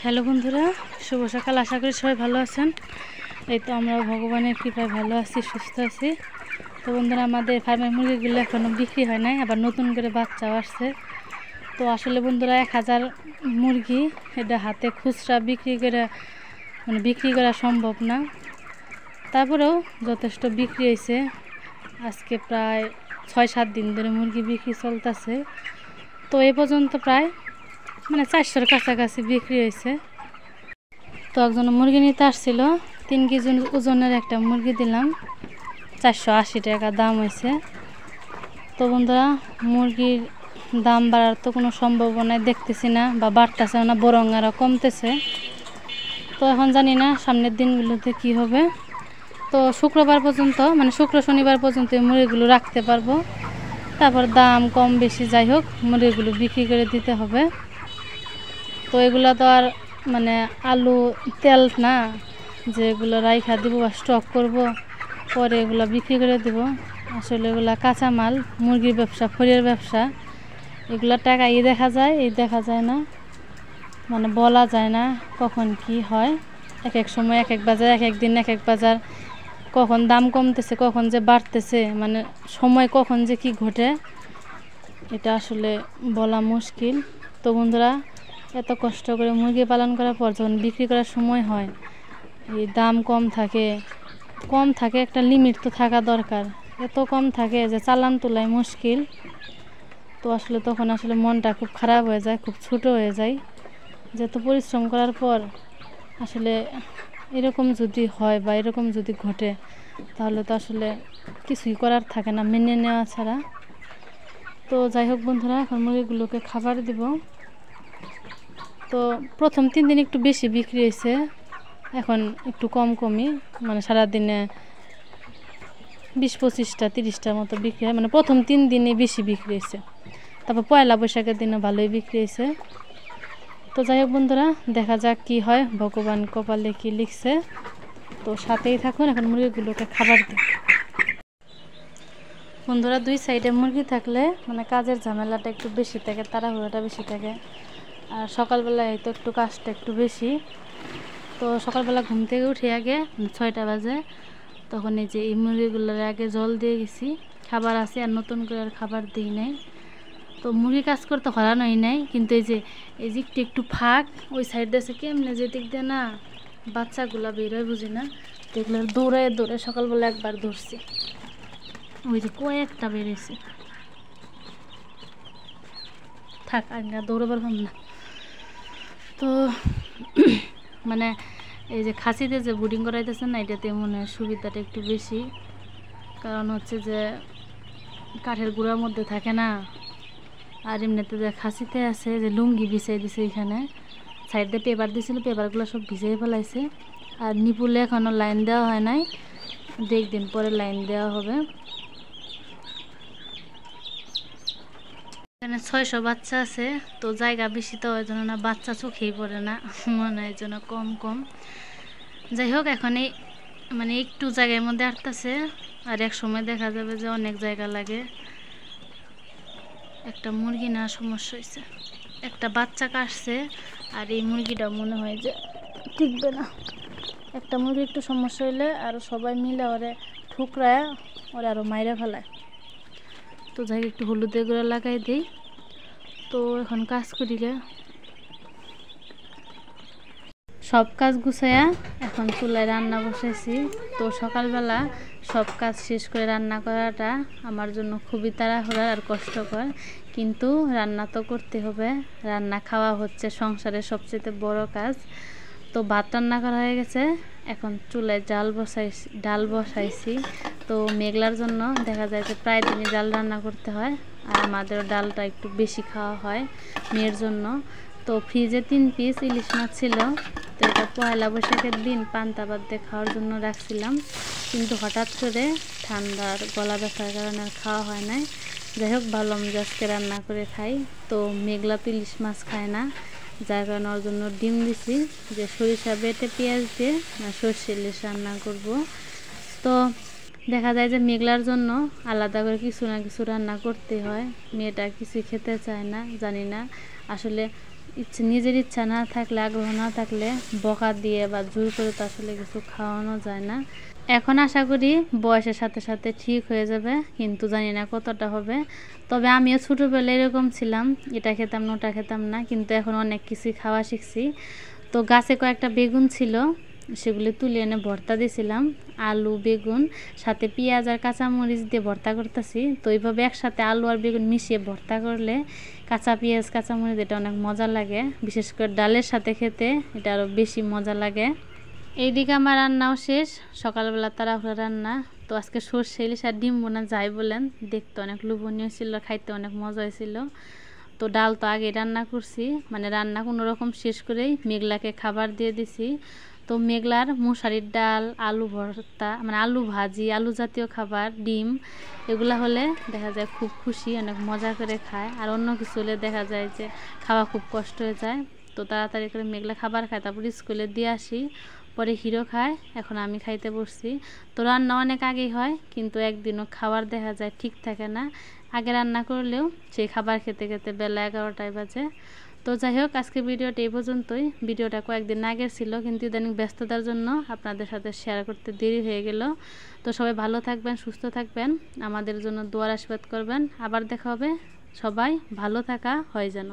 Hello বন্ধুরা, শুভ সকাল। আশা করি সবাই ভালো আছেন। এই তো আমরা ভগবানের কৃপায় ভালো আছি, সুস্থ আছি। তো বন্ধুরা, আমাদের ফার্মের মুরগিগুলো এখনও বিক্রি হয় নাই, আবার নতুন করে বাচ্চাও আসছে। তো আসলে বন্ধুরা, 1000 মুরগি এটা হাতে খুচরা বিক্রি করা সম্ভব না। তারপরেও যথেষ্ট বিক্রি হয়েছে। আজকে প্রায় 6-7 দিন ধরে মুরগি বিক্রি চলতেছে। তো এই পর্যন্ত প্রায় 400-র কাছাকাছি বিক্রি হয়েছে। তো একজন মুরগি নিতে আসছিল, 3 কেজি ওজনের একটা মুরগি দিলাম, 480 টাকা দাম হয়েছে। তো বন্ধুরা, মুরগির দাম বাড়ার তো কোনো সম্ভাবনাই দেখতেছি না, বা বাড়তেছে না, বরং আরও কমতেছে। তো এখন জানি না সামনের দিনগুলোতে কি হবে। তো শুক্রবার পর্যন্ত, শুক্র শনিবার পর্যন্ত এই মুরগিগুলো রাখতে পারবো। তারপর দাম কম বেশি যাই হোক, মুরগিগুলো বিক্রি করে দিতে হবে। তো এগুলো তো আর আলু তেল না, যে এগুলো রাইখা দিব বা স্টক করব, পরে এগুলো বিক্রি করে দেব। আসলে এগুলো কাঁচামাল, মুরগির ব্যবসা, ফড়িয়ার ব্যবসা। এগুলো টাকা দেখা যায়, দেখা যায় না, বলা যায় না কখন কি হয়। এক এক সময় এক এক বাজার, এক এক দিন এক এক বাজার, কখন দাম কমতেছে, কখন যে বাড়তেছে, সময় কখন যে কি ঘটে, এটা আসলে বলা মুশকিল। তো বন্ধুরা, এত কষ্ট করে মুরগি পালন করার পর যখন বিক্রি করার সময় হয়, এই দাম কম থাকে, একটা লিমিট তো থাকা দরকার। এত কম থাকে যে চালান তোলাই মুশকিল। তো আসলে তখন আসলে মনটা খুব খারাপ হয়ে যায়, খুব ছোট হয়ে যায়, যে এত পরিশ্রম করার পর আসলে এরকম যদি হয় বা এরকম যদি ঘটে, তাহলে তো আসলে কিছুই করার থাকে না, মেনে নেওয়া ছাড়া। তো যাই হোক বন্ধুরা, এখন মুরগিগুলোকে খাবার দিব। তো প্রথম 3 দিন একটু বেশি বিক্রি হয়েছে, এখন একটু কমই, সারাদিনে 20-25টা 30টার মতো বিক্রি হয়। প্রথম 3 দিনে বেশি বিক্রি হয়েছে। তারপর পয়লা বৈশাখের দিনে ভালোই বিক্রি হয়েছে। তো যাই হোক বন্ধুরা, দেখা যাক কি হয়, ভগবান কপালে কি লিখছে। তো সাথেই থাকুন, এখন মুরগিগুলোকে খাবার দিই। বন্ধুরা, 2 সাইডে মুরগি থাকলে কাজের ঝামেলাটা একটু বেশি থাকে, তাড়াহুড়োটা বেশি থাকে। আর সকালবেলায় তো একটু কাজটা একটু বেশি। তো সকালবেলা ঘুম থেকে উঠে আগে 6টা বাজে, তখন এই যে এই মুরগিগুলোর আগে জল দিয়ে গেছি, খাবার আছে, আর নতুন করে আর খাবার দিই নাই। তো মুরগি কাজ করতে হরানোই নাই, কিন্তু এই যে একটু ফাঁক ওই সাইড দিয়ে কেমনে যে দিক দিয়ে না বাচ্চাগুলা বেরোয় বুঝি না। তো এগুলো দৌড়ে সকালবেলা একবার ধরছি, ওই যে কয়েকটা বেরিয়েছে। থাক, আর দৌড়ে পারলাম না। তো এই যে খাসিতে যে বুডিং করাইতেছে না, এটাতে মনে হয় সুবিধাটা একটু বেশি। কারণ হচ্ছে যে কাঠের গুঁড়ার মধ্যে থাকে না, আর এমনিতে যে খাসিতে আছে যে লুঙ্গি বিছাই দিছে, এখানে সাইড দিয়ে পেপার দিয়েছিল, পেপারগুলো সব ভিজিয়ে ফেলাইছে। আর নিপুলে এখনও লাইন দেওয়া হয় নাই, 2 দিন পরে লাইন দেওয়া হবে। এখানে 600 বাচ্চা আছে, তো জায়গা বেশি, তো ওই জন্য না বাচ্চা চোখেই পড়ে না, মনে হয় জন্য কম। যাই হোক, এখন একটু জায়গার মধ্যে আটতেছে, আর এক সময় দেখা যাবে যে অনেক জায়গা লাগে। একটা মুরগি না সমস্যা হয়েছে, একটা বাচ্চা কাটছে, আর এই মুরগিটা মনে হয় যে টিকবে না। একটা মুরগি একটু সমস্যা হইলে আরও সবাই মিলে ওরে ঠুকরায় ওরে আরও মাইরা ফেলায়। তো যাই একটু হলুদের গুঁড়া লাগাই দিই। তো এখন কাজ করিলে সব কাজ গুছাইয়া এখন চুলায় রান্না বসাইছি। তো সকালবেলা সব কাজ শেষ করে রান্না করাটা আমার জন্য খুবই তাড়াহুড়া আর কষ্টকর, কিন্তু রান্না তো করতে হবে। রান্না খাওয়া হচ্ছে সংসারের সবচেয়ে বড় কাজ। তো ভাত রান্না করা হয়ে গেছে, এখন চুলায় ডাল বসাইছি। তো মেঘলার জন্য দেখা যায় যে প্রায় দিনই ডাল রান্না করতে হয়, আর আমাদেরও ডালটা একটু বেশি খাওয়া হয় মেয়ের জন্য। তো ফ্রিজে 3 পিস ইলিশ মাছ ছিল, তো এটা পয়লা বৈশাখের দিন পান্তা ভাত দিয়ে খাওয়ার জন্য রাখছিলাম, কিন্তু হঠাৎ করে ঠান্ডার গলা ব্যথার কারণে আর খাওয়া হয় নাই। যাই হোক, ভালো আমি আজকে রান্না করে খাই। তো মেঘলা তো ইলিশ মাছ খায় না, যার কারণে ওর জন্য ডিম দিছি, যে সরিষা বেটে পেঁয়াজ দিয়ে সর্ষে ইলিশ রান্না করব। তো দেখা যায় যে মেঘলার জন্য আলাদা করে কিছু না কিছু রান্না করতে হয়। মেয়েটা কিছু খেতে চায় না, জানি না আসলে নিজের ইচ্ছা না থাকলে, আগ্রহ না থাকলে বকা দিয়ে বা জোর করে তো আসলে কিছু খাওয়ানো যায় না। এখন আশা করি বয়সের সাথে সাথে ঠিক হয়ে যাবে, কিন্তু জানি না কতটা হবে। তবে আমিও ছোটোবেলায় এরকম ছিলাম, এটা খেতাম না ওটা খেতাম না, কিন্তু এখন অনেক কিছুই খাওয়া শিখছি। তো গাছে কয়েকটা বেগুন ছিল, সেগুলি তুলে এনে ভর্তা দিয়েছিলাম, আলু বেগুন সাথে পেঁয়াজ আর কাঁচামরিচ দিয়ে ভর্তা করতেছি। তো এইভাবে একসাথে আলু আর বেগুন মিশিয়ে ভর্তা করলে কাঁচা পেঁয়াজ কাঁচামরিচ এটা অনেক মজা লাগে, বিশেষ করে ডালের সাথে খেতে এটা আরও বেশি মজা লাগে। এইদিকে আমার রান্নাও শেষ, সকালবেলা তাড়াহুড়া রান্না। তো আজকে সর্ষে ইলিশ আর ডিম বোনা যাই বলেন, দেখতে অনেক লোভনীয় ছিল, খাইতে অনেক মজা হয়েছিল। তো ডাল তো আগে রান্না করছি, মানে রান্না কোনো রকম শেষ করেই মেঘলাকে খাবার দিয়ে দিছি। তো মেঘলার মশারির ডাল, আলু ভর্তা, মানে আলু ভাজি, আলু জাতীয় খাবার, ডিম এগুলা হলে দেখা যায় খুব খুশি, অনেক মজা করে খায়। আর অন্য কিছু হলে দেখা যায় যে খাওয়া খুব কষ্ট হয়ে যায়। তো তাড়াতাড়ি করে মেঘলা খাবার খায়, তারপর স্কুলে দিয়ে আসি, পরে হিরো খায়, এখন আমি খাইতে বসছি। তো রান্না অনেক আগেই হয়, কিন্তু একদিনও খাবার দেখা যায় ঠিক থাকে না। আগে রান্না করলেও সেই খাবার খেতে খেতে বেলা 11টায় বাজে। তো যাই হোক, আজকে ভিডিওটা এই পর্যন্তই। ভিডিওটা কয়েকদিন আগের ছিল, কিন্তু ইদানিং ব্যস্ততার জন্য আপনাদের সাথে শেয়ার করতে দেরি হয়ে গেল। তো সবাই ভালো থাকবেন, সুস্থ থাকবেন, আমাদের জন্য দোয়ার আশীর্বাদ করবেন। আবার দেখা হবে, সবাই ভালো থাকা হয় যেন।